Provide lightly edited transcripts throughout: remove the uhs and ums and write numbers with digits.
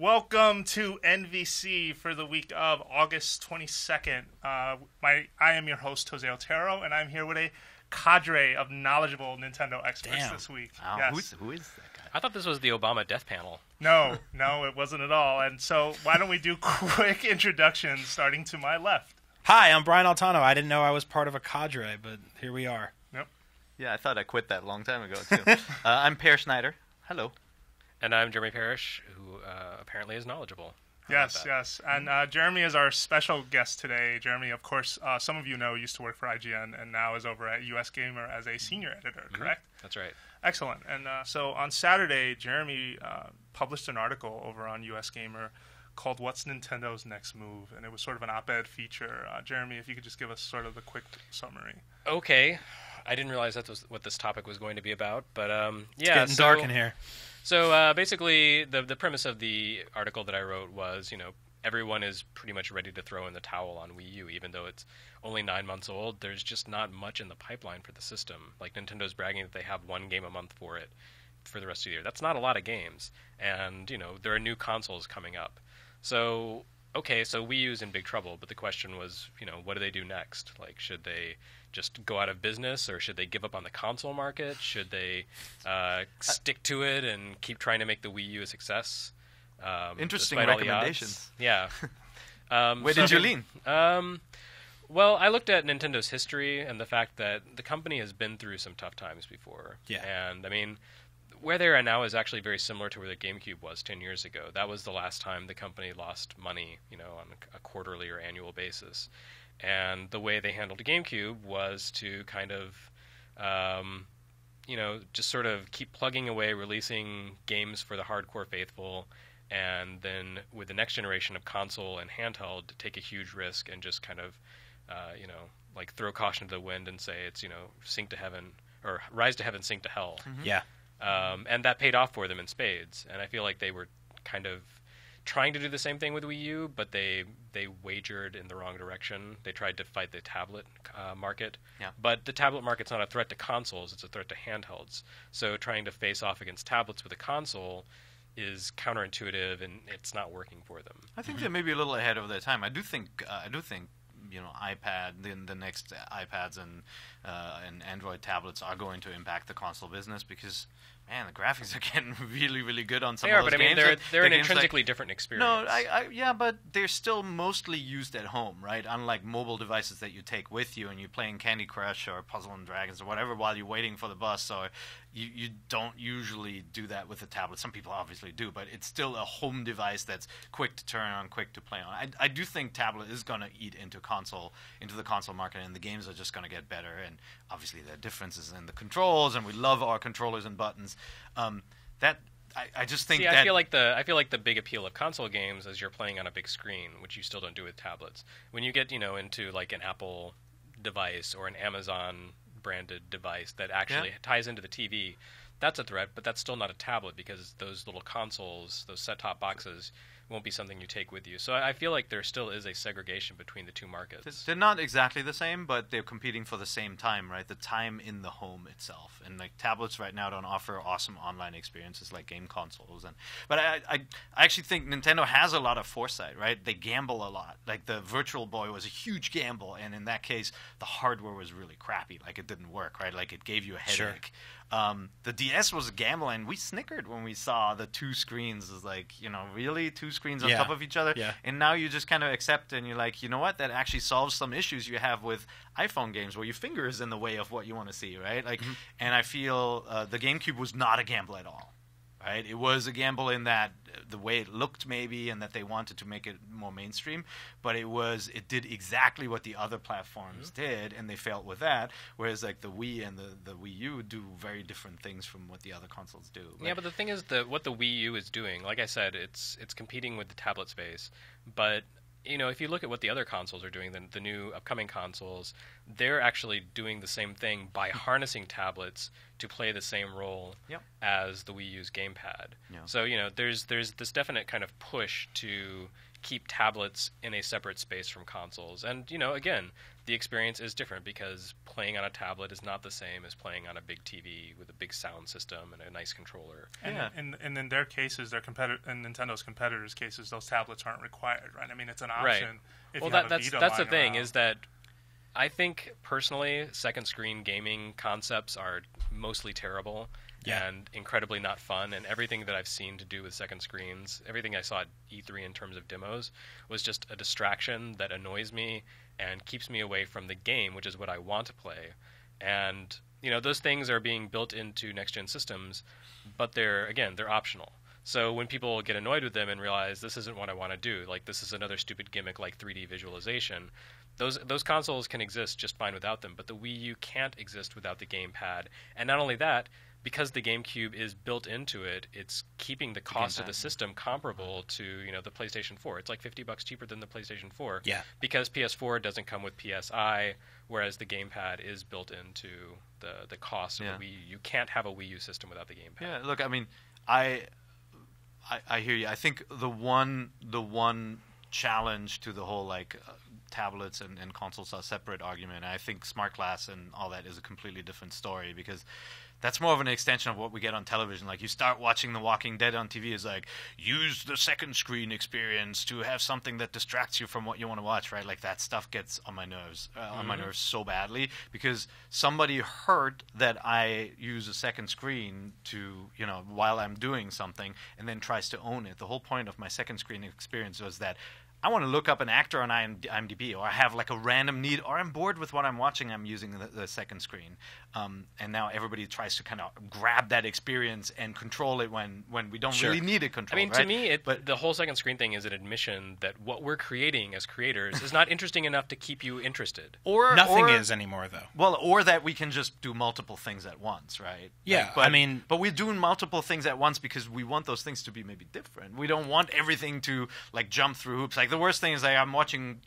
Welcome to NVC for the week of August 22nd. I am your host, Jose Otero, and I'm here with a cadre of knowledgeable Nintendo experts this week. Wow. Yes. Who is that guy? I thought this was the Obama death panel. No, it wasn't at all. And so why don't we do quick introductions starting to my left? Hi, I'm Brian Altano. I didn't know I was part of a cadre, but here we are. Yep. Yeah, I thought I quit that a long time ago, too. I'm Peer Schneider. Hello. And I'm Jeremy Parish, who apparently is knowledgeable. Yes. And Jeremy is our special guest today. Jeremy, of course, some of you know, used to work for IGN and now is over at USGamer as a senior editor, correct? That's right. Excellent. And so on Saturday, Jeremy published an article over on USGamer called What's Nintendo's Next Move? And it was sort of an op-ed feature. Jeremy, if you could just give us sort of the quick summary. Okay. I didn't realize that was what this topic was going to be about, but It's getting dark in here. So basically, the premise of the article that I wrote was, everyone is pretty much ready to throw in the towel on Wii U, even though it's only 9 months old. There's just not much in the pipeline for the system. Like, Nintendo's bragging that they have one game a month for it for the rest of the year. That's not a lot of games. And, there are new consoles coming up. So, okay, so Wii U's in big trouble, but the question was, what do they do next? Like, should they just go out of business, or should they give up on the console market? Should they stick to it and keep trying to make the Wii U a success? Interesting recommendations. Yeah. Where did you lean? Well, I looked at Nintendo's history and the fact that the company has been through some tough times before. Yeah. And, I mean, where they are now is actually very similar to where the GameCube was 10 years ago. That was the last time the company lost money, on a quarterly or annual basis. And the way they handled the GameCube was to kind of, just sort of keep plugging away, releasing games for the hardcore faithful, and then with the next generation of console and handheld, take a huge risk and just kind of, throw caution to the wind and say it's, sink to heaven, or rise to heaven, sink to hell. Mm-hmm. Yeah. And that paid off for them in spades. And I feel like they were kind of trying to do the same thing with Wii U, but they wagered in the wrong direction. They tried to fight the tablet market. Yeah. But the tablet market's not a threat to consoles, it's a threat to handhelds. So trying to face off against tablets with a console is counterintuitive, and it's not working for them. I think they're maybe a little ahead of their time. I do think iPad, the next iPads and Android tablets are going to impact the console business because, man, the graphics are getting really, really good on some of those games. They are, but I mean, they're an intrinsically different experience. No, yeah, but they're still mostly used at home, right? Unlike mobile devices that you take with you and you're playing Candy Crush or Puzzle and Dragons or whatever while you're waiting for the bus. So you don't usually do that with a tablet. Some people obviously do, but it's still a home device that's quick to turn on, quick to play on. I do think tablet is going to eat into the console market, and the games are just going to get better. And obviously there are differences in the controls, and we love our controllers and buttons. I just think that I feel like the big appeal of console games is you're playing on a big screen, which you still don't do with tablets. When you get into like an Apple device or an Amazon branded device that actually ties into the TV, that's a threat, but that's still not a tablet because those little consoles, those set-top boxes, won't be something you take with you. So I feel like there still is a segregation between the two markets. They're not exactly the same, but they're competing for the same time, right? The time in the home itself. And like tablets right now don't offer awesome online experiences like game consoles. But I actually think Nintendo has a lot of foresight, right? They gamble a lot. Like the Virtual Boy was a huge gamble, and in that case, the hardware was really crappy. Like it didn't work, right? Like it gave you a headache. Sure. The DS was a gamble, and we snickered when we saw the two screens. It was like, really? Two screens on top of each other? Yeah. And now you just kind of accept, and you're like, you know what? That actually solves some issues you have with iPhone games where your finger is in the way of what you want to see, right? Like, and I feel the GameCube was not a gamble at all. Right? It was a gamble in that the way it looked maybe, and that they wanted to make it more mainstream, but it did exactly what the other platforms did, and they failed with that, whereas like the Wii and the Wii U do very different things from what the other consoles do. Yeah, but the thing is that what the Wii U is doing, like I said, it's competing with the tablet space, but if you look at what the other consoles are doing, the new upcoming consoles, they're actually doing the same thing by harnessing tablets to play the same role as the Wii U's gamepad. Yeah. So, there's this definite kind of push to keep tablets in a separate space from consoles. And, again, the experience is different because playing on a tablet is not the same as playing on a big TV with a big sound system and a nice controller. And in their cases, in Nintendo's competitors' cases, those tablets aren't required, right? I mean, it's an option. Right. If Well, you have a that's Vita the thing lying is that I think personally, second screen gaming concepts are mostly terrible and incredibly not fun. And everything that I've seen to do with second screens, everything I saw at E3 in terms of demos, was just a distraction that annoys me and keeps me away from the game, which is what I want to play. And those things are being built into next gen systems, but they're optional. So when people get annoyed with them and realize this isn't what I want to do, like this is another stupid gimmick like 3D visualization, those consoles can exist just fine without them, but the Wii U can't exist without the gamepad. And not only that, because the GameCube is built into it, it's keeping the cost of the system comparable to the PlayStation 4. It's like $50 cheaper than the PlayStation 4. Yeah. Because PS4 doesn't come with PSI, whereas the gamepad is built into the cost of the Wii U. You can't have a Wii U system without the gamepad. Yeah. Look, I mean, I hear you. I think the one challenge to the whole tablets and consoles are separate argument. I think smart glass and all that is a completely different story because that's more of an extension of what we get on television. Like you start watching The Walking Dead on TV, is like use the second screen experience to have something that distracts you from what you want to watch, right? Like that stuff gets on my nerves, so badly because somebody heard that I use a second screen to while I'm doing something and then tries to own it. The whole point of my second screen experience was that I want to look up an actor on IMDb, or I have like a random need, or I'm bored with what I'm watching, I'm using the second screen. And now everybody tries to kind of grab that experience and control it when we don't really need it controlled. I mean, to me, the whole second screen thing is an admission that what we're creating as creators is not interesting enough to keep you interested. Nothing is anymore, though. Well, or that we can just do multiple things at once, right? Yeah, but we're doing multiple things at once because we want those things to be maybe different. We don't want everything to jump through hoops. Like the worst thing is I'm watching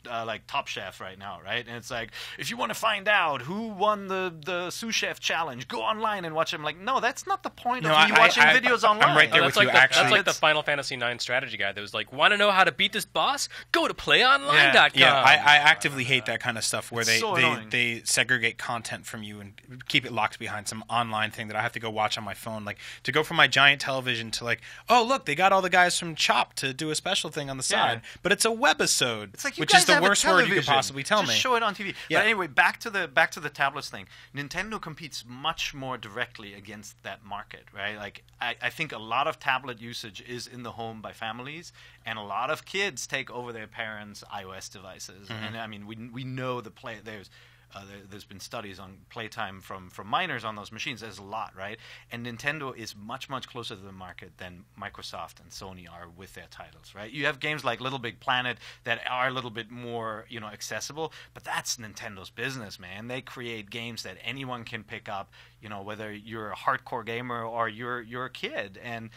Top Chef right now, right? And it's like, if you want to find out who won the sous chef challenge, go online and watch them. Like, no, that's not the point of me watching videos online. I'm right there with you. That's like the Final Fantasy IX strategy guide that was like, want to know how to beat this boss? Go to playonline.com. Yeah, I actively hate that kind of stuff where they segregate content from you and keep it locked behind some online thing that I have to go watch on my phone. Like to go from my giant television to oh look, they got all the guys from Chop to do a special thing on the side, but it's a webisode. It's like which is the worst word you could possibly tell me. Just show it on TV. Yeah. But anyway, back to the tablets thing. Nintendo competes much more directly against that market, right? Like I think a lot of tablet usage is in the home by families, and a lot of kids take over their parents' iOS devices. Mm-hmm. And I mean, we know there's been studies on playtime from minors on those machines. There's a lot, right? And Nintendo is much, much closer to the market than Microsoft and Sony are with their titles, right? You have games like Little Big Planet that are a little bit more, accessible, but that's Nintendo's business, man. They create games that anyone can pick up, whether you're a hardcore gamer or you're a kid. And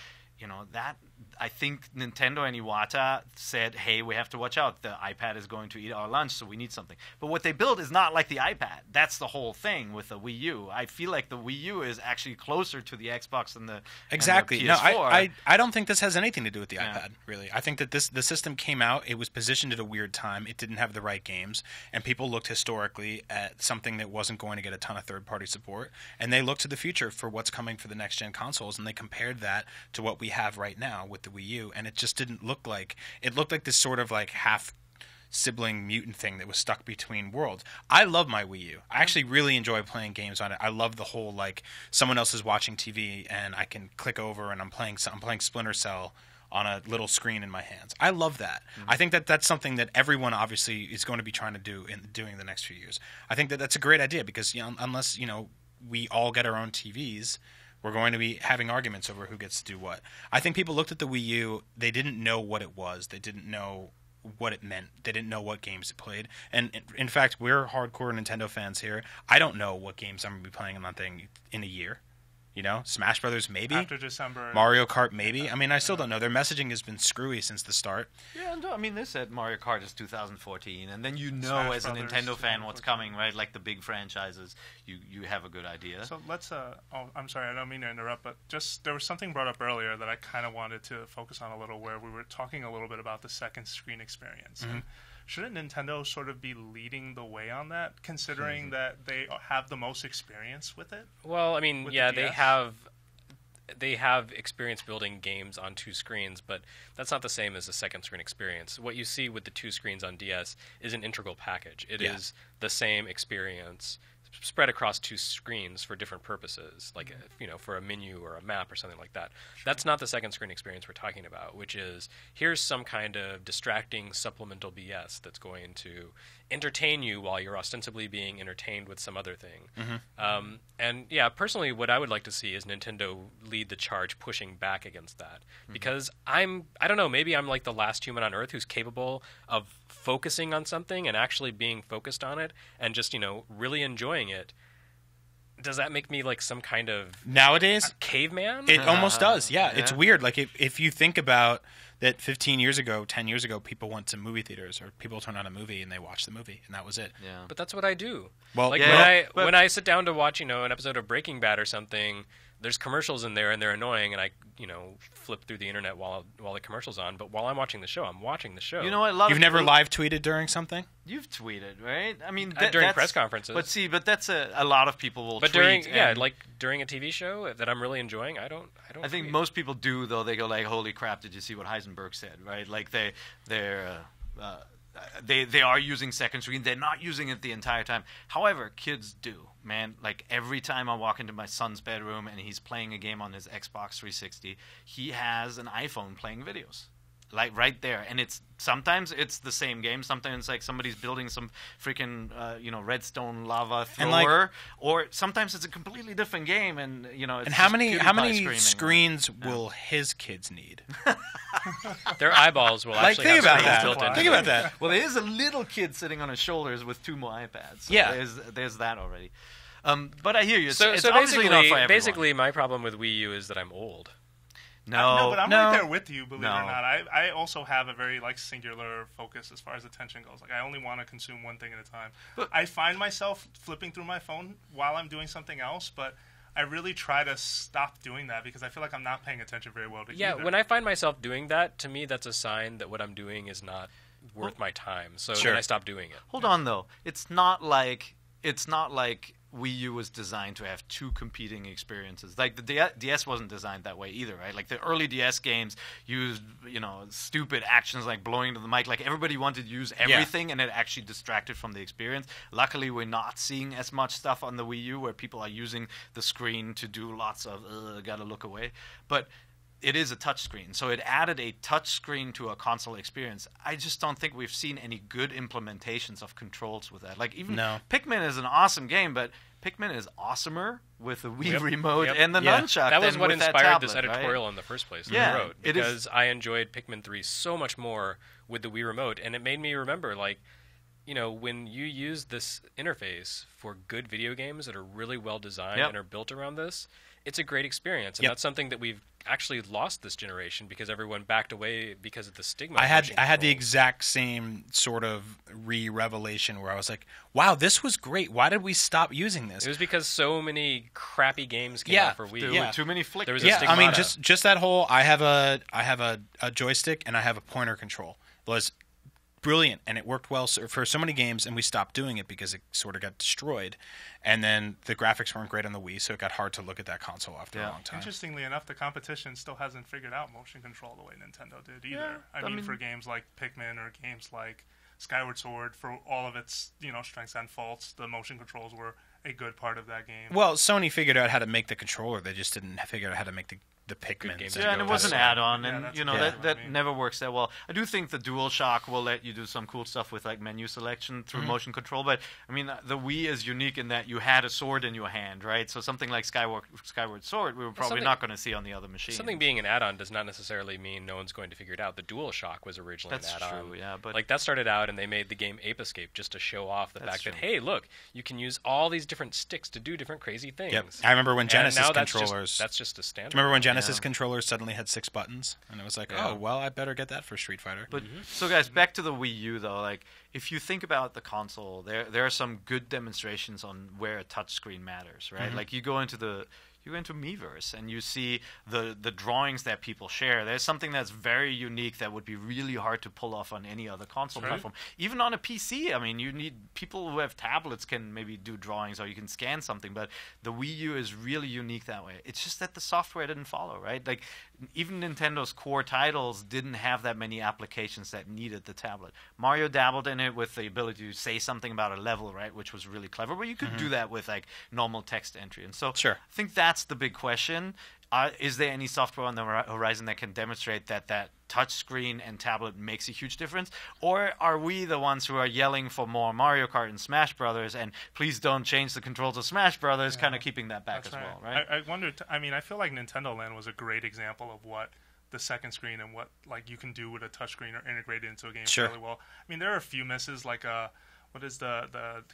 that I think Nintendo and Iwata said, hey, we have to watch out. The iPad is going to eat our lunch, so we need something. But what they build is not like the iPad. That's the whole thing with the Wii U. I feel like the Wii U is actually closer to the Xbox than the Exactly. And the PS4. No, I don't think this has anything to do with the iPad, really. I think that the system came out, it was positioned at a weird time, it didn't have the right games, and people looked historically at something that wasn't going to get a ton of third-party support, and they looked to the future for what's coming for the next-gen consoles, and they compared that to what we have right now with the Wii U, and it just didn't look like it looked like this sort of half sibling mutant thing that was stuck between worlds. I love my Wii U. I actually really enjoy playing games on it. I love the whole someone else is watching TV and I can click over and I'm playing Splinter Cell on a little screen in my hands. I love that. Mm-hmm. I think that that's something that everyone obviously is going to be trying to do in the next few years. I think that that's a great idea because unless we all get our own TVs, we're going to be having arguments over who gets to do what. I think people looked at the Wii U, they didn't know what it was. They didn't know what it meant. They didn't know what games it played. And in fact, we're hardcore Nintendo fans here. I don't know what games I'm going to be playing on that thing in a year. Smash Brothers maybe. After December. Mario Kart maybe. I mean, I still don't know. Their messaging has been screwy since the start. Yeah, no, I mean, they said Mario Kart is 2014, and then Smash as a Brothers Nintendo fan what's coming, right? Like the big franchises, you have a good idea. So let's, I'm sorry, I don't mean to interrupt, but there was something brought up earlier that I kind of wanted to focus on a little where we were talking a little bit about the second screen experience. Mm-hmm. And shouldn't Nintendo sort of be leading the way on that, considering that they have the most experience with it? Well, I mean, With yeah, the they DS? have experience building games on two screens, but that's not the same as a second screen experience. What you see with the two screens on DS is an integral package. It is the same experience spread across two screens for different purposes, like for a menu or a map or something like that. That's not the second screen experience we're talking about, which is here's some kind of distracting supplemental BS that's going to entertain you while you're ostensibly being entertained with some other thing. And yeah, personally, what I would like to see is Nintendo lead the charge pushing back against that, because I don't know, maybe I'm like the last human on Earth who's capable of focusing on something and actually being focused on it and just really enjoying it. Does that make me like some kind of Nowadays, caveman? it almost does. Yeah, it's weird. Like if you think about that 15 years ago, 10 years ago, people went to movie theaters or people turned on a movie and they watched the movie and that was it. Yeah. But that's what I do. Well, Like when I sit down to watch, an episode of Breaking Bad or something, there's commercials in there and they're annoying, and I, flip through the internet while the commercial's on. But while I'm watching the show, I'm watching the show. You know what? You've never live tweeted during something? You've tweeted, right? I mean, during that's, press conferences. But that's a lot of people will But tweet. during a TV show that I'm really enjoying, I don't. I think tweet. most people do, though. They go like, "Holy crap! Did you see what Heisenberg said?" Right? Like they are using second screen. They're not using it the entire time. However, kids do, man. Like every time I walk into my son's bedroom and he's playing a game on his Xbox 360, he has an iPhone playing videos. Like right there, and sometimes it's the same game. Sometimes like somebody's building some freaking redstone lava thrower, or sometimes it's a completely different game. And it's And how many screaming. screens will his kids need? Their eyeballs will Like actually think have about screens that. built into Think them. about that. Well, there is a little kid sitting on his shoulders with two more iPads. So Yeah. there's that already. But I hear you. It's So obviously not for everyone. basically, my problem with Wii U is that I'm old. No, but I'm no. right there with you, believe it No. or not. I also have a very singular focus as far as attention goes. Like I only want to consume one thing at a time. But- I find myself flipping through my phone while I'm doing something else, but I really try to stop doing that because I feel like I'm not paying attention very well to either. When I find myself doing that, to me, that's a sign that what I'm doing is not worth my time. So Sure. then I stop doing it. Hold on though. It's not like Wii U was designed to have two competing experiences. Like the DS wasn't designed that way either, right? Like the early DS games used, stupid actions like blowing into the mic. Like everybody wanted to use everything, and it actually distracted from the experience. Luckily, we're not seeing as much stuff on the Wii U where people are using the screen to do lots of gotta look away. But it is a touch screen, so it added a touch screen to a console experience. I just don't think we've seen any good implementations of controls with that. Like even Pikmin is an awesome game, but Pikmin is awesomer with the Wii remote and the nunchuck. That was than what with that inspired tablet, this editorial right? in the first place. Yeah, I wrote it is- because I enjoyed Pikmin 3 so much more with the Wii remote, and it made me remember when you use this interface for good video games that are really well designed and are built around this, it's a great experience, and that's something that we've actually lost this generation because everyone backed away because of the stigma. I had the controls. exact same sort of revelation where I was like, "Wow, this was great. Why did we stop using this?" It was because so many crappy games came out for Wii. There were too many flick. There was a Yeah, I mean, stigmata. just that whole. I have a joystick and I have a pointer control. It was brilliant and it worked well for so many games, and we stopped doing it because it sort of got destroyed. And then the graphics weren't great on the Wii, so it got hard to look at that console after a long time. Interestingly enough, the competition still hasn't figured out motion control the way Nintendo did either. Yeah, I mean, for games like Pikmin or games like Skyward Sword, for all of its strengths and faults, the motion controls were a good part of that game. Well, Sony figured out how to make the controller. They just didn't figure out how to make the Pikmin. games Yeah, and it was an add-on, and that's that never works that well. I do think the DualShock will let you do some cool stuff with like menu selection through motion control, but I mean the Wii is unique in that you had a sword in your hand, right? So something like Skyward Sword, we were probably not going to see on the other machine. Something being an add-on does not necessarily mean no one's going to figure it out. The DualShock was originally That's an add-on. true, yeah, but like that started out, and they made the game Ape Escape just to show off the fact true. that hey, look, you can use all these different sticks to do different crazy things. Yep. I remember when And Genesis now controllers. That's just a standard. Do you remember when Genesis controllers suddenly had 6 buttons, and it was like, Yeah. oh well, I better get that for Street Fighter. But so guys, back to the Wii U though. Like, if you think about the console, there are some good demonstrations on where a touchscreen matters, right? Like you go into the you go into MiiVerse and you see the drawings that people share. There's something that's very unique that would be really hard to pull off on any other console platform. Even on a PC, I mean, you need people who have tablets can maybe do drawings or you can scan something, but the Wii U is really unique that way. It's just that the software didn't follow, right? Like, even Nintendo's core titles didn't have that many applications that needed the tablet. Mario dabbled in it with the ability to say something about a level, right, which was really clever, but you could do that with like normal text entry. And so I think that's the big question. Is there any software on the horizon that can demonstrate that touch screen and tablet makes a huge difference? Or are we the ones who are yelling for more Mario Kart and Smash Brothers and please don't change the controls of Smash Brothers, kind of keeping that back well, right? I wonder, I mean, I feel like Nintendo Land was a great example of what the second screen and what like you can do with a touchscreen or integrate it into a game really well. I mean, there are a few misses, like what is the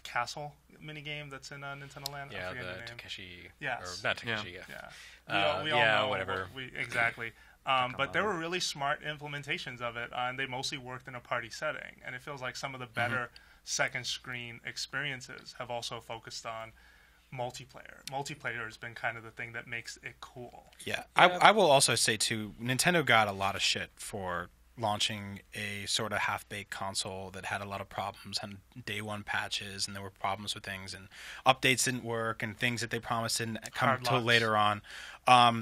castle mini game that's in Nintendo Land? Yeah, the Takeshi. Yes. Or not Takeshi. We all know whatever. Exactly. But there were really smart implementations of it, and they mostly worked in a party setting. And it feels like some of the better second screen experiences have also focused on multiplayer. Multiplayer has been kind of the thing that makes it cool. Yeah. I will also say, too, Nintendo got a lot of shit for launching a sort of half-baked console that had a lot of problems and day one patches, and there were problems with things, and updates didn't work, and things that they promised didn't come until later on.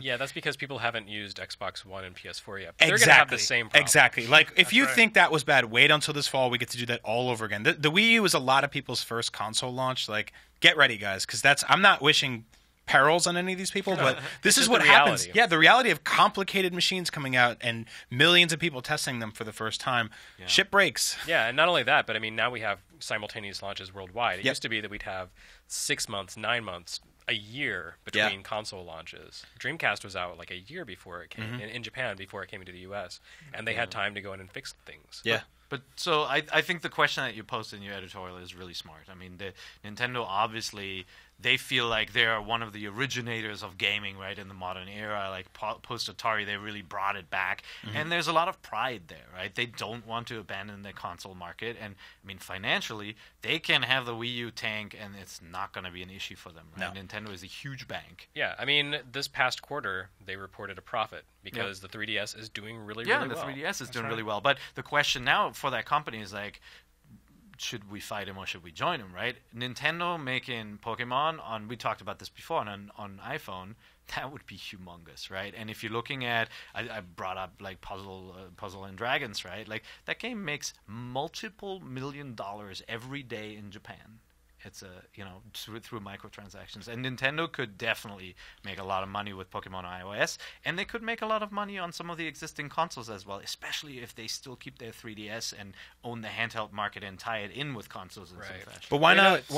Yeah, that's because people haven't used Xbox One and PS4 yet. But they're going to have the same problem. Exactly. Like, if you think that was bad, wait until this fall. We get to do that all over again. The Wii U was a lot of people's first console launch. Like, get ready, guys, because I'm not wishing perils on any of these people, but this is what happens. Yeah, the reality of complicated machines coming out and millions of people testing them for the first time. Shit breaks. Yeah, and not only that, but I mean, now we have simultaneous launches worldwide. It used to be that we'd have 6 months, 9 months, a year between console launches. Dreamcast was out like a year before it came in Japan, before it came into the US, and they had time to go in and fix things. Yeah. But so I think the question that you posted in your editorial is really smart. I mean, Nintendo obviously, they feel like they are one of the originators of gaming, right, in the modern era. Like post Atari, they really brought it back, and there's a lot of pride there, right? They don't want to abandon the console market, and I mean, financially, they can have the Wii U tank, and it's not going to be an issue for them, right? No. Nintendo is a huge bank. Yeah, I mean, this past quarter, they reported a profit because the 3DS is doing really well. Yeah, the 3DS is doing really well. But the question now for that company is like, should we fight him or should we join him, right? Nintendo making Pokemon we talked about this before on iPhone, that would be humongous, right? And if you're looking at, I brought up like Puzzle and Dragons, right? Like that game makes multiple $1 million every day in Japan. It's through microtransactions, and Nintendo could definitely make a lot of money with Pokemon on iOS, and they could make a lot of money on some of the existing consoles as well, especially if they still keep their 3DS and own the handheld market and tie it in with consoles in some fashion. But why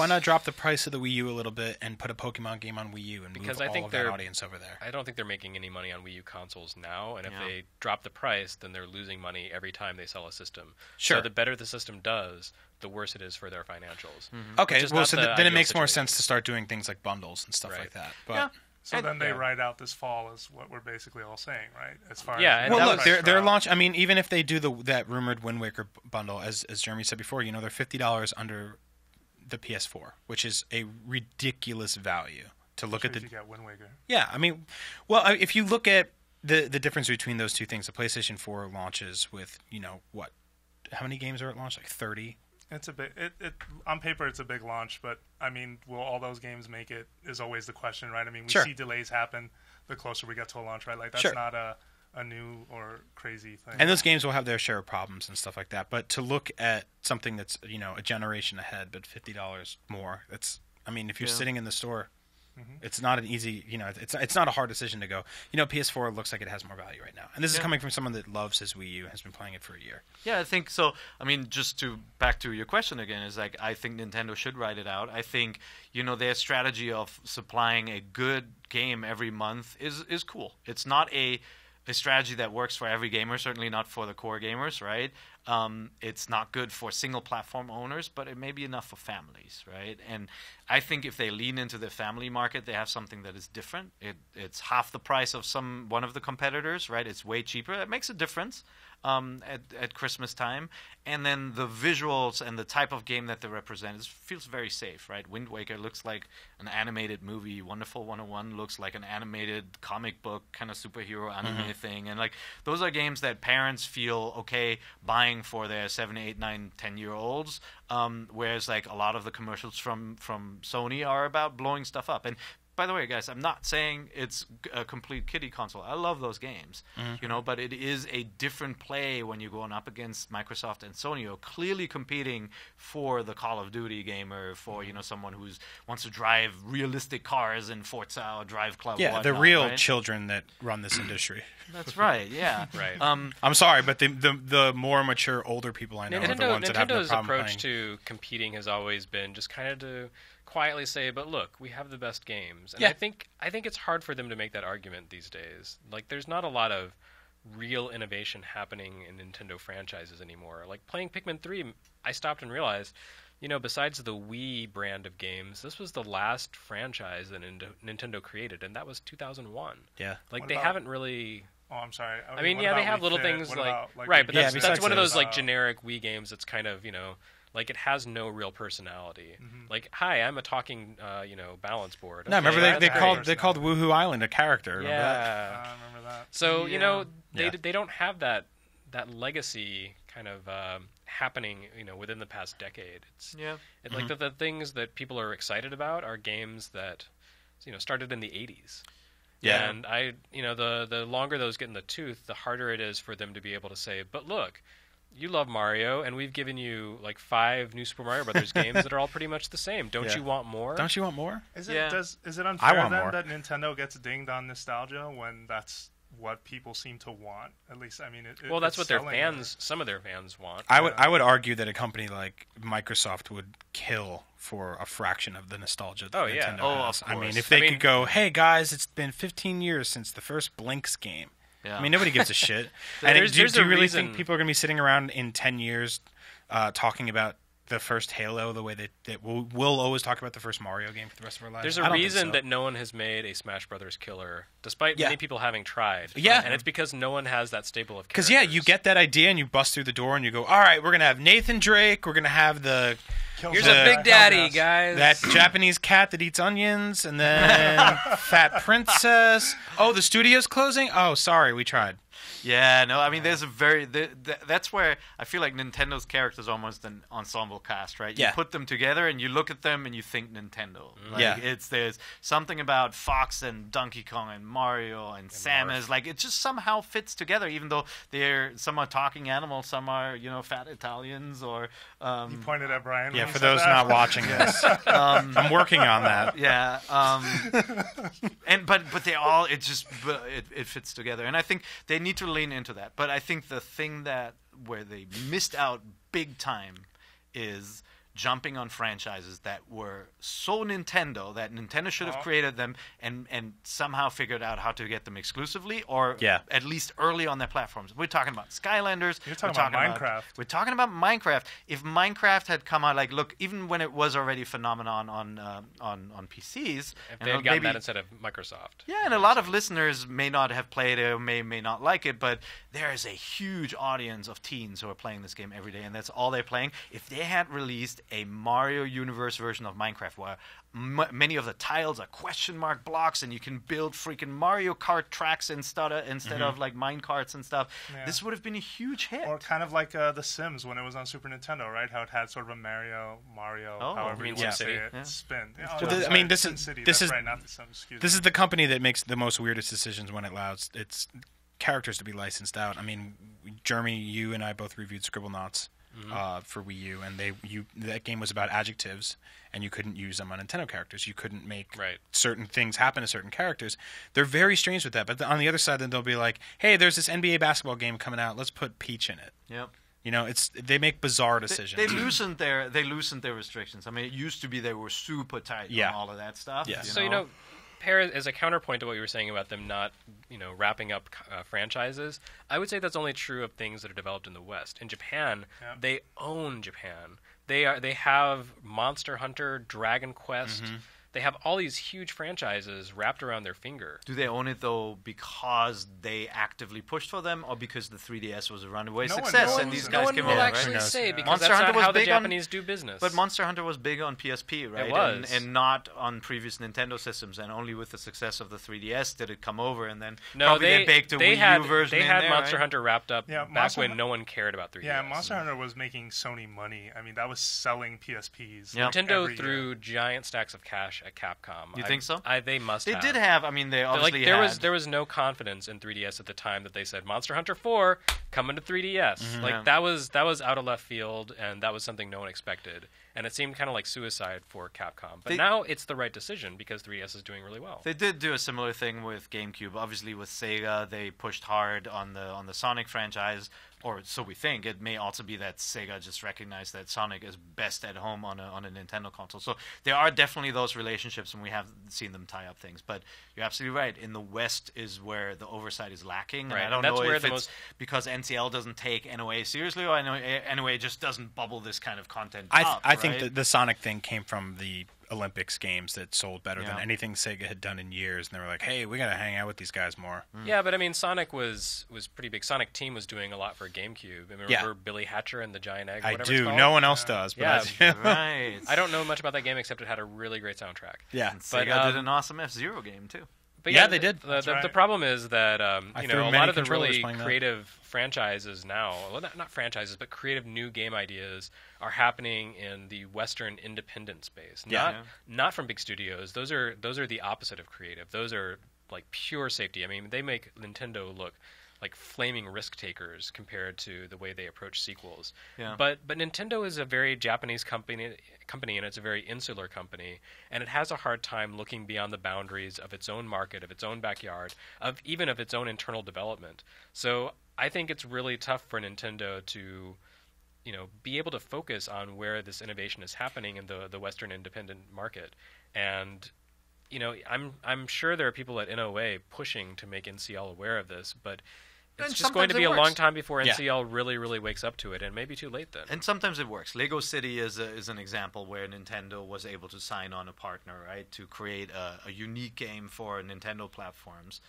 not drop the price of the Wii U a little bit and put a Pokemon game on Wii U and move all of that audience over there? I don't think they're making any money on Wii U consoles now, and if they drop the price, then they're losing money every time they sell a system. Sure. So the better the system does, the worse it is for their financials. Okay, well, so then it makes more sense to start doing things like bundles and stuff like that. But so then they ride out this fall is what we're basically all saying, right? As far as well, look, their launch. I mean, even if they do that rumored Wind Waker bundle, as Jeremy said before, they're $50 under the PS4, which is a ridiculous value to look at. If you get Wind Waker. Yeah, I mean, well, if you look at the difference between those two things, the PlayStation 4 launches with what? How many games are at launch? Like 30. It's a big. On paper, it's a big launch, but I mean, will all those games make it? Is always the question, right? I mean, we see delays happen the closer we get to a launch, right? Like that's not a new or crazy thing. And those games will have their share of problems and stuff like that. But to look at something that's a generation ahead, but $50 more, that's. I mean, if you're sitting in the store. It's not an easy, it's not a hard decision to go. PS4 looks like it has more value right now, and this is coming from someone that loves his Wii U, has been playing it for a year. Yeah, I think so. I mean, back to your question again, is like I think Nintendo should ride it out. I think their strategy of supplying a good game every month is cool. It's not a strategy that works for every gamer, certainly not for the core gamers, right? It's not good for single platform owners, but it may be enough for families, right? And I think if they lean into the family market, they have something that is different. It's half the price of one of the competitors, right? It's way cheaper. It makes a difference. at Christmas time, and then the visuals and the type of game that they represent feels very safe, right? Wind Waker looks like an animated movie. Wonderful 101 looks like an animated comic book kind of superhero anime thing, and like those are games that parents feel okay buying for their 7, 8, 9, 10-year-olds. Whereas like a lot of the commercials from Sony are about blowing stuff up. And by the way, guys, I'm not saying it's a complete kiddie console. I love those games, but it is a different play when you're going up against Microsoft and Sony, who are clearly competing for the Call of Duty gamer, for someone who wants to drive realistic cars in Forza or Drive Club. Yeah, or the whatnot, real right? children that run this industry. That's right. Yeah. Right. I'm sorry, but the more mature, older people I know are the ones that have no Nintendo's problem approach playing. to competing has always been just kind of to quietly say, "But look, we have the best games." And Yeah. I think it's hard for them to make that argument these days. Like, there's not a lot of real innovation happening in Nintendo franchises anymore. Like playing Pikmin 3, I stopped and realized, besides the Wii brand of games, this was the last franchise that Nintendo created, and that was 2001. Yeah. Like, What they about- haven't really. Oh, I'm sorry. I mean, what yeah, they about have Wii little Fit? things What like about, right, but Yeah, that's besides one of those, those like generic Wii games that's kind of like it has no real personality. Like, hi, I'm a talking balance board. No, remember Okay, they that's called great. they called Woohoo Island a character. Remember that? Yeah. I remember that. So Yeah. they don't have that legacy kind of happening within the past decade. It's Yeah. like the things that people are excited about are games that started in the 80s. Yeah. And the longer those get in the tooth, the harder it is for them to be able to say, but look, you love Mario, and we've given you like 5 new Super Mario Brothers games that are all pretty much the same. Don't Yeah. you want more? Don't you want more? Is Yeah. it unfair want then more. that Nintendo gets dinged on nostalgia when that's what people seem to want? At least, I mean, Well, that's it's what their selling fans, some of their fans want. I would argue that a company like Microsoft would kill for a fraction of the nostalgia that Oh, yeah. Nintendo Oh, has. of I mean, course. if they I mean- could go, hey guys, it's been 15 years since the first Blinks game. Yeah. I mean, nobody gives a shit. And There's- do there's you a really reason- think people are going to be sitting around in 10 years talking about the first Halo the way that we'll always talk about the first Mario game for the rest of our lives? There's I a don't think reason so. that no one has made a Smash Brothers killer, despite Yeah. many people having tried. Yeah. And it's because no one has that stable of Because characters. you get that idea and you bust through the door and you go, all right, we're gonna have Nathan Drake, we're gonna have the Kills Here's the- a Big Daddy, Hellgas. guys. that Japanese cat that eats onions, and then Fat Princess. Oh, the studio's closing. Oh, sorry, we tried. Yeah, no, I mean, there's a very... that's where I feel like Nintendo's characters are almost an ensemble cast, right? You Yeah. put them together and you look at them and you think Nintendo. Like, Yeah. there's something about Fox and Donkey Kong and Mario and Samus. Like, it just somehow fits together, even though some are talking animals, some are, fat Italians or... You pointed at Brian. when Yeah, you for said those that. not watching this, I'm working on that. Yeah, but they all it fits together, and I think they need to lean into that. But I think the thing where they missed out big time is jumping on franchises that were so Nintendo that Nintendo should have created them and somehow figured out how to get them exclusively or at least early on their platforms. We're talking about Skylanders. You're talking about Minecraft. We're talking about Minecraft. If Minecraft had come out, like, look, even when it was already a phenomenon on PCs, If they had gotten that instead of Microsoft. yeah, and a lot of listeners may not have played it or may not like it, but there is a huge audience of teens who are playing this game every day, and that's all they're playing. If they had released a Mario Universe version of Minecraft where many of the tiles are question mark blocks and you can build freaking Mario Kart tracks instead of like mine carts and stuff, this would have been a huge hit. Or kind of like The Sims when it was on Super Nintendo, right? How it had sort of a Mario, however you want to say it, spin. I mean, this is right, not The Sims. Excuse this me. is the company that makes the most weirdest decisions when it allows its characters to be licensed out. I mean, Jeremy, you and I both reviewed Scribblenauts for Wii U, and that game was about adjectives, and you couldn't use them on Nintendo characters. You couldn't make certain things happen to certain characters. They're very strange with that. But on the other side, then they'll be like, "Hey, there's this NBA basketball game coming out. Let's put Peach in it." Yep. They make bizarre decisions. They loosened their restrictions. I mean, it used to be they were super tight on all of that stuff. Yeah. So Parish, as a counterpoint to what you were saying about them not, wrapping up franchises, I would say that's only true of things that are developed in the West. In Japan, they own Japan. They have Monster Hunter, Dragon Quest. they have all these huge franchises wrapped around their finger. Do they own it though because they actively pushed for them, or because the 3DS was a runaway success and these guys came will over? actually Right? say because Monster that's Hunter not was how the big on- Japanese do business. But Monster Hunter was big on PSP, right? It was. And not on previous Nintendo systems, and only with the success of the 3DS did it come over, and then no, probably they baked a Wii U version They in had there, Monster right? Hunter wrapped up Yeah, back when no one cared about 3DS. Yeah, Monster Hunter was making Sony money. I mean, that was selling PSPs. Yeah. Nintendo every threw year. giant stacks of cash at Capcom. You think so? They must They have. did have. I mean, they obviously had. there was no confidence in 3DS at the time that they said Monster Hunter 4 coming to 3DS. Yeah. That was out of left field, and that was something no one expected. And it seemed kind of like suicide for Capcom. But now it's the right decision because 3DS is doing really well. They did do a similar thing with GameCube. Obviously, with Sega, they pushed hard on the Sonic franchise, or so we think. It may also be that Sega just recognized that Sonic is best at home on a Nintendo console. So there are definitely those relationships, and we have seen them tie up things. But you're absolutely right. In the West is where the oversight is lacking. Right. And I don't That's know where if the it's because NCL doesn't take NOA seriously, or NOA just doesn't bubble this kind of content up. I think that the Sonic thing came from the Olympics games that sold better than Yeah. anything Sega had done in years, and they were like, "Hey, we got to hang out with these guys more." Yeah, but I mean, Sonic was pretty big. Sonic Team was doing a lot for GameCube. I remember Billy Hatcher and the Giant Egg. Or I whatever do. It's called. No one else does, but Yeah. I do. Right. I don't know much about that game except it had a really great soundtrack. Yeah. And But, Sega did an awesome F-Zero game too. But Yeah, they did. The right. problem is that I you threw know a many lot of the controllers really playing that. creative franchises now, well, not franchises, but creative new game ideas are happening in the Western independent space. Yeah. Not from big studios. Those are the opposite of creative. Those are like pure safety. I mean, they make Nintendo look like flaming risk takers compared to the way they approach sequels. Yeah. But Nintendo is a very Japanese company, and it's a very insular company, and it has a hard time looking beyond the boundaries of its own market, of its own backyard, of its own internal development. So I think it's really tough for Nintendo to, you know, be able to focus on where this innovation is happening in the Western independent market. And you know, I'm sure there are people at NOA pushing to make NCL aware of this, but it's And just going to sometimes be it a works. long time before Yeah. NCL really wakes up to it, and it may be too late then. And sometimes it works. Lego City is an example where Nintendo was able to sign on a partner, right, to create a unique game for Nintendo platforms.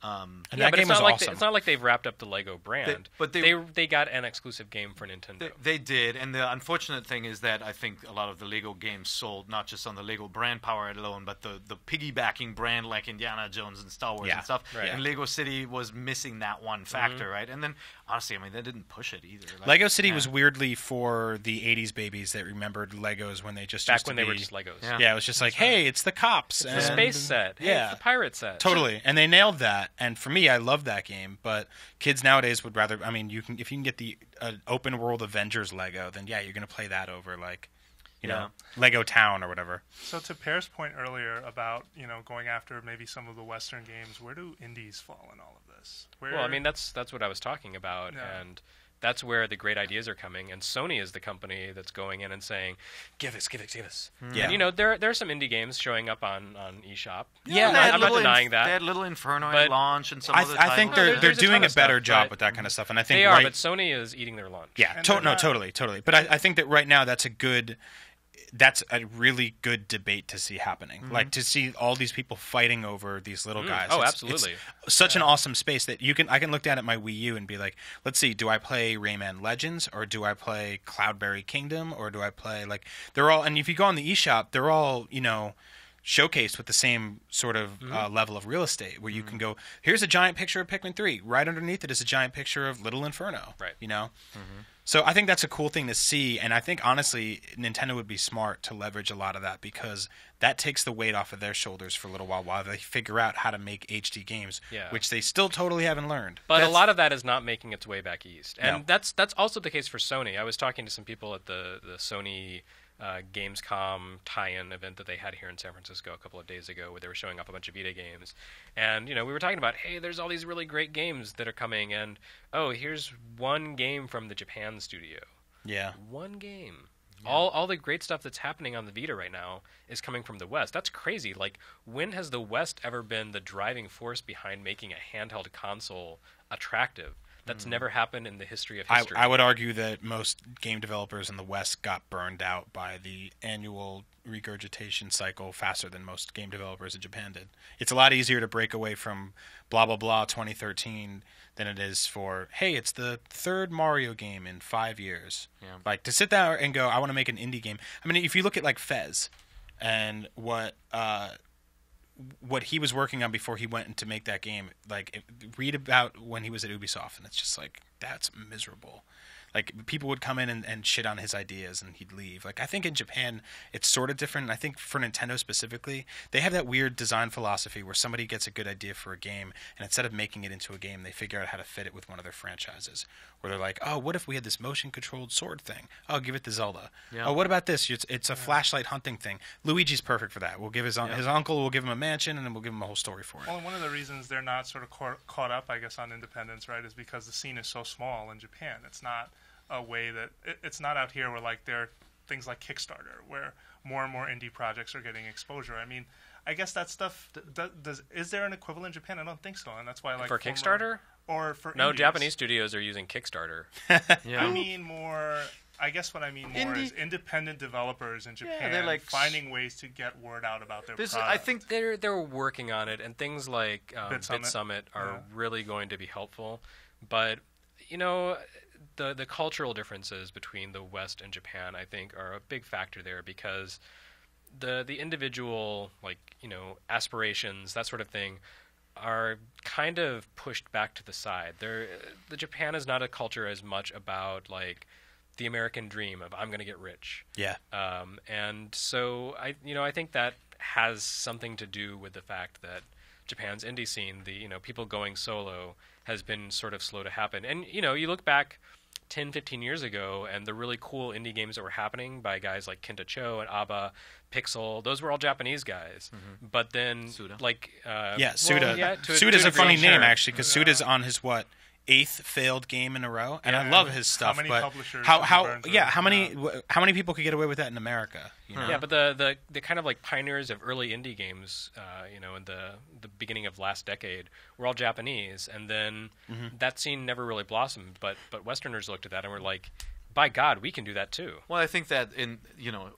And yeah, that but game it's was not like awesome. it's not like they've wrapped up the Lego brand. but they got an exclusive game for Nintendo. They did, and the unfortunate thing is that I think a lot of the Lego games sold not just on the Lego brand power alone, but the piggybacking brand like Indiana Jones and Star Wars Yeah, and stuff. right. And Lego City was missing that one factor, right? And then honestly, I mean, they didn't push it either. Like, Lego City yeah. was weirdly for the '80s babies that remembered Legos when they just Back used to when they were be- just Legos. Yeah. Yeah, it was just like, hey, it's the cops. The and space set. Hey, Yeah. it's the pirate set. Totally, and they nailed that. And for me, I love that game. But kids nowadays would rather. I mean, if you can get the open world Avengers Lego, then yeah, you're gonna play that over like, you know, Lego Town or whatever. So to Pear's point earlier about, you know, going after maybe some of the Western games, where do indies fall in all of this? Where, Well, I mean, that's what I was talking about, Yeah. and that's where the great ideas are coming. And Sony is the company that's going in and saying, "Give us." Yeah. And you know, there are some indie games showing up on eShop. Yeah, they had I'm not little denying that. They had Little Inferno But at launch and some I, other I think titles. they're There's a ton doing a of better stuff, job but with that kind of stuff, and I think They are, right, but Sony is eating their lunch. yeah, And they're not- totally. But I think that right now that's a really good debate to see happening. Like to see all these people fighting over these little guys. Oh, It's absolutely. such an awesome space that I can look down at my Wii U and be like, let's see, do I play Rayman Legends or do I play Cloudberry Kingdom or do I play like they're all, and if you go on the eShop, they're all, you know, showcased with the same sort of level of real estate where you can go, here's a giant picture of Pikmin 3. Right underneath it is a giant picture of Little Inferno. Right. You know? So I think that's a cool thing to see, and I think honestly Nintendo would be smart to leverage a lot of that because that takes the weight off of their shoulders for a little while they figure out how to make HD games, Yeah. which they still totally haven't learned. But a lot of that is not making its way back east, and No. that's also the case for Sony. I was talking to some people at the Sony Gamescom tie-in event that they had here in San Francisco a couple of days ago, where they were showing off a bunch of Vita games, and you know we were talking about, hey, there's all these really great games that are coming, and oh, here's one game from the Japan studio. Yeah. One game. All the great stuff that's happening on the Vita right now is coming from the West. That's crazy. Like, when has the West ever been the driving force behind making a handheld console attractive? That's never happened in the history of history. I would argue that most game developers in the West got burned out by the annual regurgitation cycle faster than most game developers in Japan did. It's a lot easier to break away from blah, blah, blah 2013 than it is for, hey, it's the third Mario game in 5 years. Yeah. Like, to sit there and go, I want to make an indie game. I mean, if you look at, like, Fez and what he was working on before he went to make that game, like, read about when he was at Ubisoft, and it's just like, that's miserable. Like, people would come in and shit on his ideas, and he'd leave. Like, I think in Japan, it's sort of different. I think for Nintendo specifically, they have that weird design philosophy where somebody gets a good idea for a game, and instead of making it into a game, they figure out how to fit it with one of their franchises. Where they're like, oh, what if we had this motion-controlled sword thing? Oh, give it to Zelda. Yeah. Oh, what about this? It's a flashlight hunting thing. Luigi's perfect for that. We'll give his uncle, we'll give him a mansion, and then we'll give him a whole story for it. Well, one of the reasons they're not sort of caught up, I guess, on independence, right, is because the scene is so small in Japan. It's not a way that it's not out here where like there are things like Kickstarter where more and more indie projects are getting exposure. I mean, I guess that stuff is there an equivalent in Japan? I don't think so, and that's why like for Kickstarter or for no indies. Japanese studios are using Kickstarter. Yeah. I mean more. I guess what I mean more is independent developers in Japan they're like finding ways to get word out about their product. I think They're working on it, and things like Bit Summit are really going to be helpful. But you know, the cultural differences between the West and Japan, I think, are a big factor there because the individual, like, you know, aspirations, that sort of thing, are kind of pushed back to the side. The Japan is not a culture as much about like the American dream of I'm going to get rich. Yeah. And so I think that has something to do with the fact that Japan's indie scene, people going solo, has been sort of slow to happen. And you look back 10, 15 years ago, and the really cool indie games that were happening by guys like Kenta Cho and Aba, Pixel, those were all Japanese guys. Mm-hmm. But then, Suda. like... Suda. Well, yeah, Suda's a funny degree, name, sure. actually, because Suda's on his, 8th failed game in a row, and I love his stuff. How many but publishers how many people could get away with that in America? You know? Yeah, but the kind of like pioneers of early indie games, in the beginning of last decade, were all Japanese, and then that scene never really blossomed. But Westerners looked at that and were like, by God, we can do that too. Well, I think that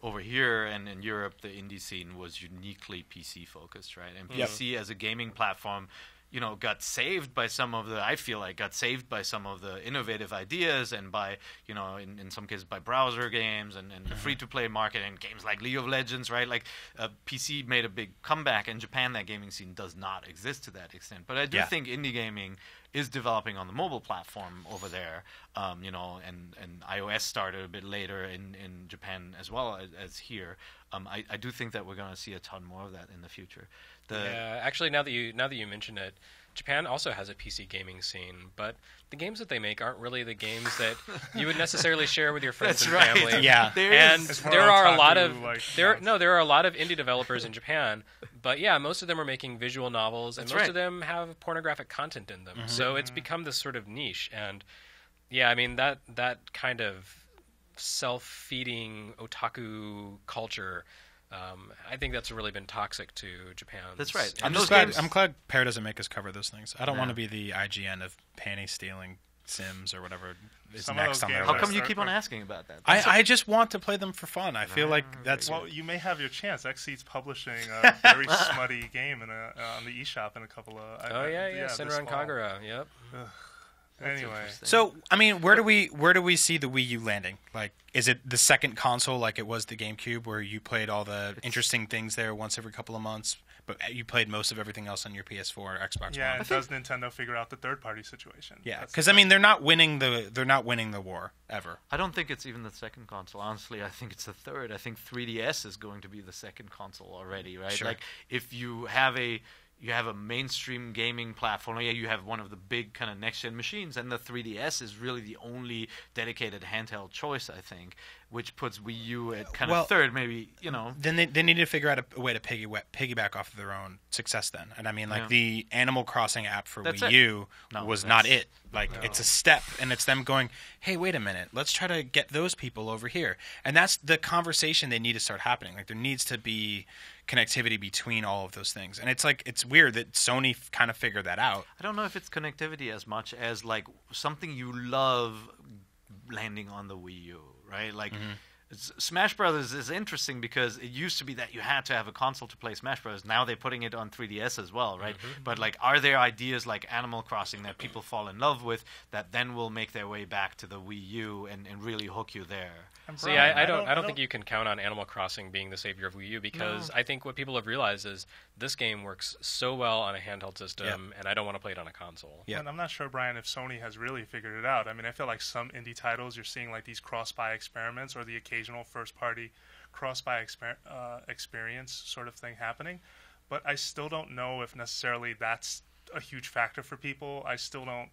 over here and in Europe, the indie scene was uniquely PC focused, right? And PC as a gaming platform, got saved by some of the innovative ideas and by, in some cases by browser games and the free-to-play market and games like League of Legends, right? Like, PC made a big comeback. In Japan, that gaming scene does not exist to that extent. But I do think indie gaming is developing on the mobile platform over there, and iOS started a bit later in Japan as well as here. I do think that we're going to see a ton more of that in the future. Actually, now that you mention it, Japan also has a PC gaming scene, but the games that they make aren't really the games that you would necessarily share with your friends and family. Yeah, there are a lot of indie developers in Japan, but most of them are making visual novels, and most of them have pornographic content in them. Mm-hmm. So it's become this sort of niche, and I mean that kind of self-feeding otaku culture. I think that's really been toxic to Japan. That's right. I'm glad Pear doesn't make us cover those things. I don't want to be the IGN of panty stealing Sims or whatever is next on their How list. come you keep on asking about that? I just want to play them for fun. I feel like that's... Well, you may have your chance. Xseed's publishing a very smutty game on the eShop in a couple of... Senran Kagura, yep. Anyway, so I mean, where do we see the Wii U landing? Like, is it the second console like it was the GameCube, where you played all the interesting things there once every couple of months, but you played most of everything else on your PS4 or Xbox One? Yeah, and does Nintendo figure out the third-party situation? Yeah, because I mean, they're not winning the war ever. I don't think it's even the second console. Honestly, I think it's the third. I think 3DS is going to be the second console already, right? Sure. Like, if you have a mainstream gaming platform. You have one of the big kind of next-gen machines, and the 3DS is really the only dedicated handheld choice, I think, which puts Wii U at kind of third, maybe, Then they need to figure out a way to piggyback off of their own success then. And I mean, like, the Animal Crossing app for Wii U was not it. Like, it's a step, and it's them going, hey, wait a minute, let's try to get those people over here. And that's the conversation they need to start happening. Like, there needs to be connectivity between all of those things. And it's like, it's weird that Sony kind of figured that out. I don't know if it's connectivity as much as, like, something you love landing on the Wii U, right? Like, Smash Brothers is interesting because it used to be that you had to have a console to play Smash Brothers. Now they're putting it on 3DS as well, right? But like, are there ideas like Animal Crossing that people fall in love with that then will make their way back to the Wii U and really hook you there? See, I don't think you can count on Animal Crossing being the savior of Wii U because I think what people have realized is this game works so well on a handheld system, and I don't want to play it on a console. Yeah, and I'm not sure, Brian, if Sony has really figured it out. I mean, I feel like some indie titles you're seeing like these cross-buy experiments or the occasional first-party cross-buy experience sort of thing happening, but I still don't know if necessarily that's a huge factor for people. I still don't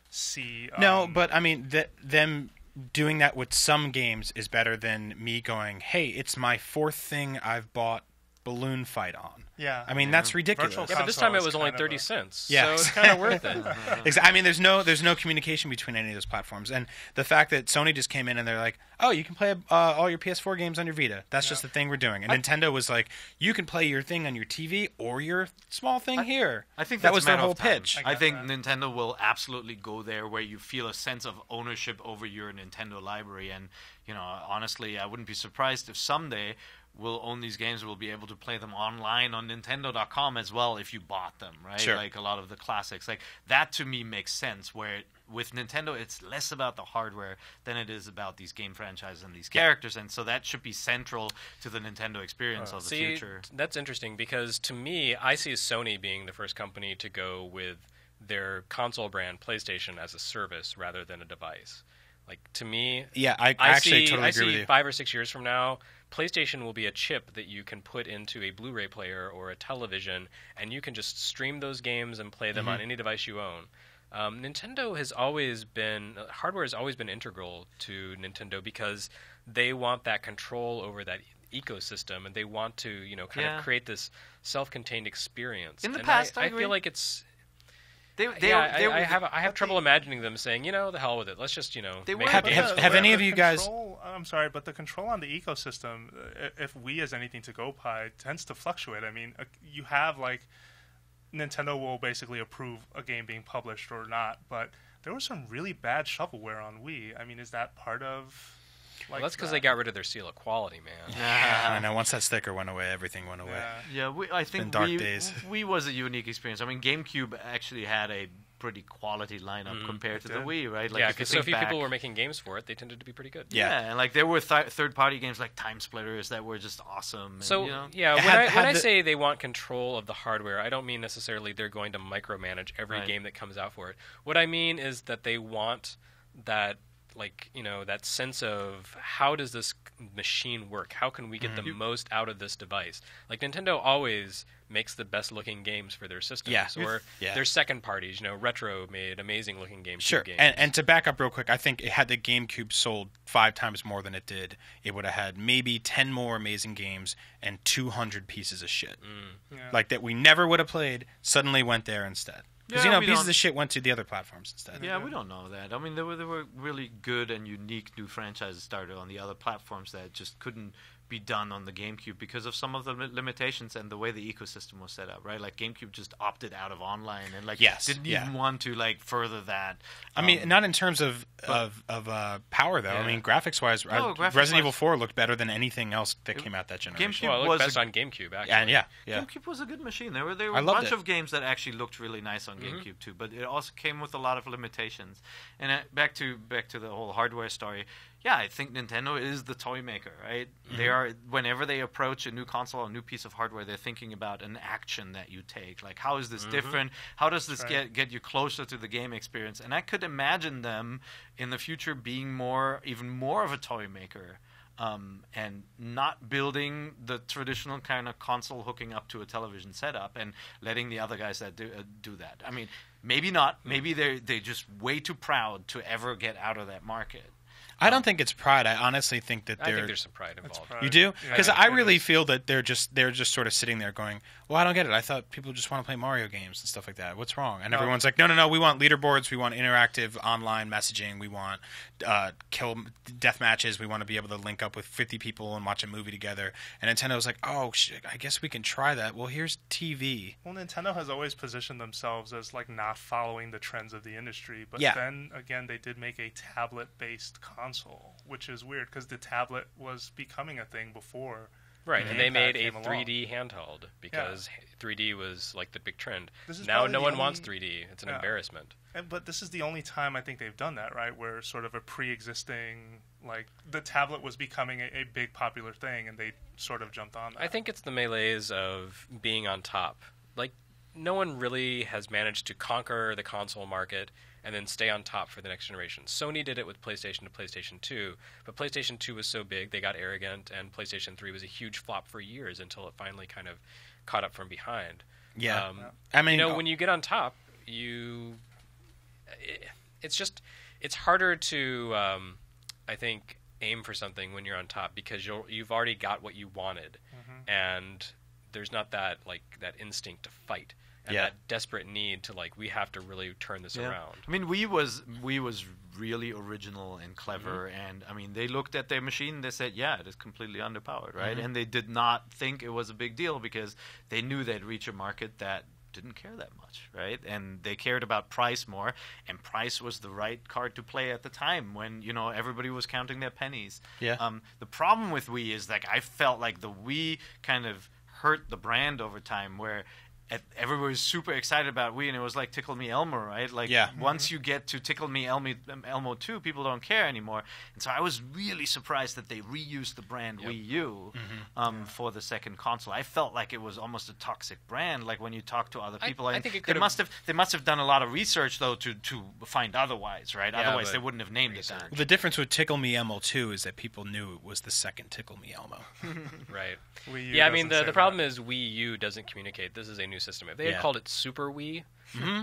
see. No, but I mean, them doing that with some games is better than me going, hey, it's my fourth thing I've bought Balloon Fight on. Yeah. I mean, that's ridiculous. Virtual Yeah, but this time it was only 30 cents, so it's kind of worth it. I mean, there's no communication between any of those platforms. And the fact that Sony just came in and they're like, oh, you can play all your PS4 games on your Vita. That's just the thing we're doing. And Nintendo was like, you can play your thing on your TV or your small thing here. I think that that's was their matter whole of time. pitch. I think Nintendo will absolutely go there where you feel a sense of ownership over your Nintendo library. And, you know, honestly, I wouldn't be surprised if someday we'll own these games. We'll be able to play them online on Nintendo.com as well if you bought them, right? Sure. Like a lot of the classics. Like, that to me makes sense, where with Nintendo, it's less about the hardware than it is about these game franchises and these characters. And so that should be central to the Nintendo experience of the future. That's interesting because to me, I see Sony being the first company to go with their console brand PlayStation as a service rather than a device. Like, to me, Yeah, I actually totally agree with see you. 5 or 6 years from now, PlayStation will be a chip that you can put into a Blu-ray player or a television, and you can just stream those games and play them on any device you own. Nintendo has always been hardware has always been integral to Nintendo because they want that control over that ecosystem, and they want to kind of create this self-contained experience. In the and past, I I agree. feel like it's. I I have trouble imagining them saying, the hell with it. Let's just, They make were- a game. Have any of you guys? I'm sorry, but the control on the ecosystem, if Wii has anything to go by, tends to fluctuate. I mean, you have like Nintendo will basically approve a game being published or not, but there was some really bad shovelware on Wii. I mean, is that part of? Like, Well, that's because they got rid of their seal of quality, man. I know. Once that sticker went away, everything went away. Yeah. I think been dark days. Wii was a unique experience. I mean, GameCube actually had a pretty quality lineup compared to the Wii, right? Like, Yeah, if you because so think few back- people were making games for it, they tended to be pretty good. Yeah. and like there were third-party games like Time Splitters that were just awesome. And, So, you know, when I say they want control of the hardware, I don't mean necessarily they're going to micromanage every Right. game that comes out for it. What I mean is that they want that, that sense of how does this machine work? How can we get the most out of this device? Like, Nintendo always makes the best-looking games for their systems. Yeah. Or Yeah. their second parties. Retro made amazing-looking GameCube Sure, games. and to back up real quick, I think had the GameCube sold 5 times more than it did, it would have had maybe 10 more amazing games and 200 pieces of shit. Yeah. Like that we never would have played, suddenly went there instead. Because, Yeah, we pieces don't- of shit went to the other platforms instead. Yeah, we don't know that. I mean, there were really good and unique new franchises started on the other platforms that just couldn't be done on the GameCube because of some of the limitations and the way the ecosystem was set up, right? Like, GameCube just opted out of online and didn't even want to further that. I mean, not in terms of power though. Yeah. I mean, graphics wise, graphics-wise- Resident Evil 4 looked better than anything else that came out that generation. GameCube well, it was looked best a- on GameCube, actually. And yeah. GameCube was a good machine. There were a I loved bunch it. of games that actually looked really nice on GameCube too, but it also came with a lot of limitations. And back to the whole hardware story. Yeah, I think Nintendo is the toy maker, right? They are, whenever they approach a new console or a new piece of hardware, they're thinking about an action that you take. Like, how is this different? How does this get you closer to the game experience? And I could imagine them in the future being even more of a toy maker. And not building the traditional kind of console hooking up to a television setup and letting the other guys that do that. I mean, maybe not. Maybe they're just way too proud to ever get out of that market. I don't think it's pride. I honestly think that I think there's some pride involved. pride. You do? Yeah, Because I I think it really is. feel that they're just sort of sitting there going, well, I don't get it. I thought people just want to play Mario games and stuff like that. What's wrong? And everyone's like, no, we want leaderboards. We want interactive online messaging. We want kill death matches. We want to be able to link up with 50 people and watch a movie together. And Nintendo's like, oh, shit, I guess we can try that. Well, here's TV. Well, Nintendo has always positioned themselves as like not following the trends of the industry, but Yeah. then again they did make a tablet-based console, which is weird because the tablet was becoming a thing before. Right, the and they gamepad made a came along. 3D handheld because 3D was like the big trend. This is Now probably no the one only- wants 3D. It's an Yeah. embarrassment. But this is the only time I think they've done that, right? Where sort of a pre-existing, like the tablet was becoming a big popular thing, and they sort of jumped on that. I think it's the melees of being on top. Like, no one really has managed to conquer the console market and then stay on top for the next generation. Sony did it with PlayStation to PlayStation 2, but PlayStation 2 was so big, they got arrogant, and PlayStation 3 was a huge flop for years until it finally kind of caught up from behind. Yeah. I mean, when you get on top, it's harder to, I think, aim for something when you're on top because you've already got what you wanted, and there's not that instinct to fight and that desperate need to we have to really turn this around. I mean, Wii was really original and clever, and I mean, they looked at their machine, they said, yeah, it is completely underpowered, right? And they did not think it was a big deal because they knew they'd reach a market that didn't care that much, right? And they cared about price more, and price was the right card to play at the time when, everybody was counting their pennies. Yeah. The problem with Wii is I felt like the Wii kind of hurt the brand over time where everybody was super excited about Wii, and it was like Tickle Me Elmo, right? Once you get to Tickle Me Elmo 2, people don't care anymore. And so I was really surprised that they reused the brand Wii U for the second console. I felt like it was almost a toxic brand. Like when you talk to other people, I think it they could've- must have done a lot of research though to find otherwise, right? Yeah, Otherwise but they wouldn't have named it that. Well, the difference with Tickle Me Elmo 2 is that people knew it was the second Tickle Me Elmo. Right. Wii U Yeah, I mean, doesn't say the problem that. is Wii U doesn't communicate. This is a new system. If they had Yeah. called it Super Wii,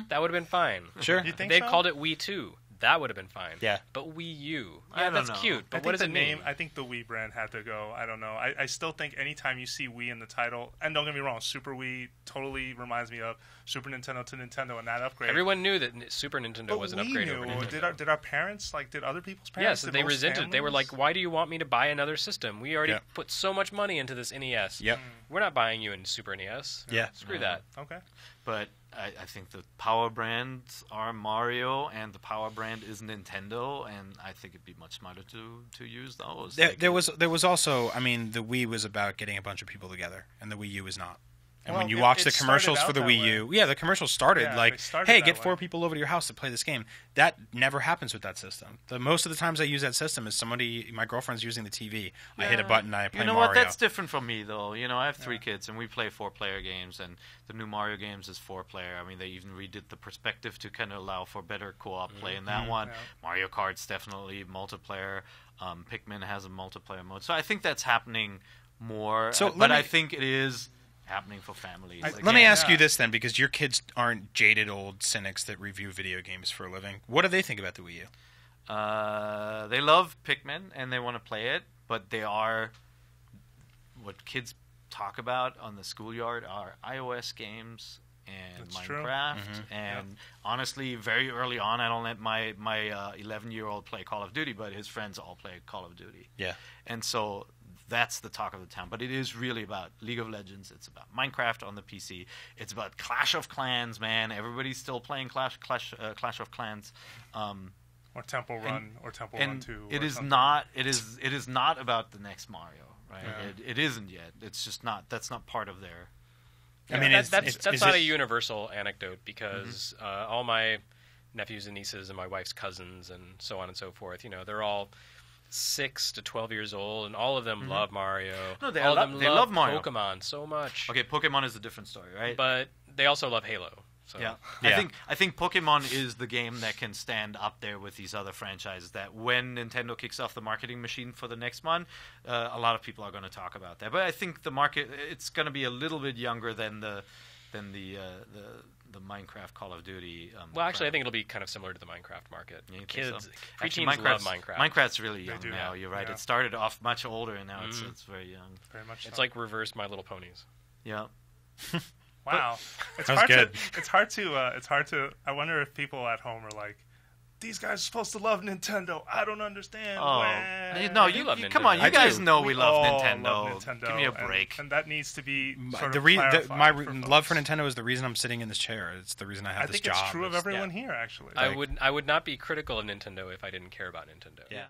that would have been fine. Sure. You If think they had so? called it Wii 2, that would have been fine. Yeah. But Wii U, I yeah, don't that's know. cute. I But think what does the it name, mean? I think the Wii brand had to go. I don't know. I still think anytime you see Wii in the title, and don't get me wrong, Super Wii totally reminds me of Super Nintendo to Nintendo and that upgrade. Everyone knew that Super Nintendo but was an we upgrade knew. over Nintendo. Did our parents, did other people's Yes, parents? did they most resented. They were families? like, "Why do you want me to buy another system? We already Yeah. put so much money into this NES. Yep. We're not buying you in Super NES. Yeah. Screw that." Okay. But I think the power brands are Mario, and the power brand is Nintendo, and I think it'd be much smarter to use those. There was also, I mean, the Wii was about getting a bunch of people together, and the Wii U is not. And Well, when you it- watch it the commercials started for the out Wii that U, yeah, the commercials started Yeah, like, they started hey, that get way. 4 people over to your house to play this game. That never happens with that system. Most of the times I use that system is my girlfriend's using the TV. I hit a button, I play You know Mario. what? That's different from me, though. I have 3 kids, and we play 4-player games, and the new Mario games is 4-player. I mean, they even redid the perspective to kind of allow for better co-op play in that one. Yeah. Mario Kart's definitely multiplayer. Pikmin has a multiplayer mode. So I think that's happening more. So but let me- I think it is happening for families. Let me Again, ask you yeah. this then, because your kids aren't jaded old cynics that review video games for a living. What do they think about the Wii U? They love Pikmin and they want to play it, but they are what kids talk about on the schoolyard are iOS games and That's true. Minecraft. And honestly, very early on, I don't let my 11-year-old play Call of Duty, but his friends all play Call of Duty. Yeah. And so that's the talk of the town. But it is really about League of Legends. It's about Minecraft on the PC. It's about Clash of Clans, man. Everybody's still playing Clash of Clans. Or Temple Run, or Temple Run And 2. it or is something. not. It is not about the next Mario, right? Yeah. It isn't yet. It's just not. That's not part of their. I mean, that's is not it- a universal anecdote because all my nephews and nieces and my wife's cousins and so on and so forth, they're all 6 to 12 years old, and all of them love Mario. No, they all lo- of them they love Mario. Pokemon so much. Okay, Pokemon is a different story, right? But they also love Halo. So. Yeah. Yeah. I think Pokemon is the game that can stand up there with these other franchises. That when Nintendo kicks off the marketing machine for the next one, a lot of people are going to talk about that. But I think the market it's going to be a little bit younger than the than the Minecraft Call of Duty. Well, actually, I think it'll be kind of similar to the Minecraft market. You think Kids, so? preteens Actually, love Minecraft. Minecraft's really young do, now. yeah. You're right. Yeah. It started off much older, and now it's very young. Very much. It's so. like reverse My Little Ponies. Yeah. Wow, it's That was hard good. to. It's hard to. It's hard to. I wonder if people at home are like, "These guys are supposed to love Nintendo. I don't understand." Oh, Wah." no, you love come on, Nintendo. you I guys do. know we love all Nintendo. love Nintendo. Give me a and- break. And that needs to be sort The of my clarified for love for folks. Nintendo is the reason I'm sitting in this chair. It's the reason I have I this think job. it's true of It's- everyone here, actually. I would not be critical of Nintendo if I didn't care about Nintendo. Yeah.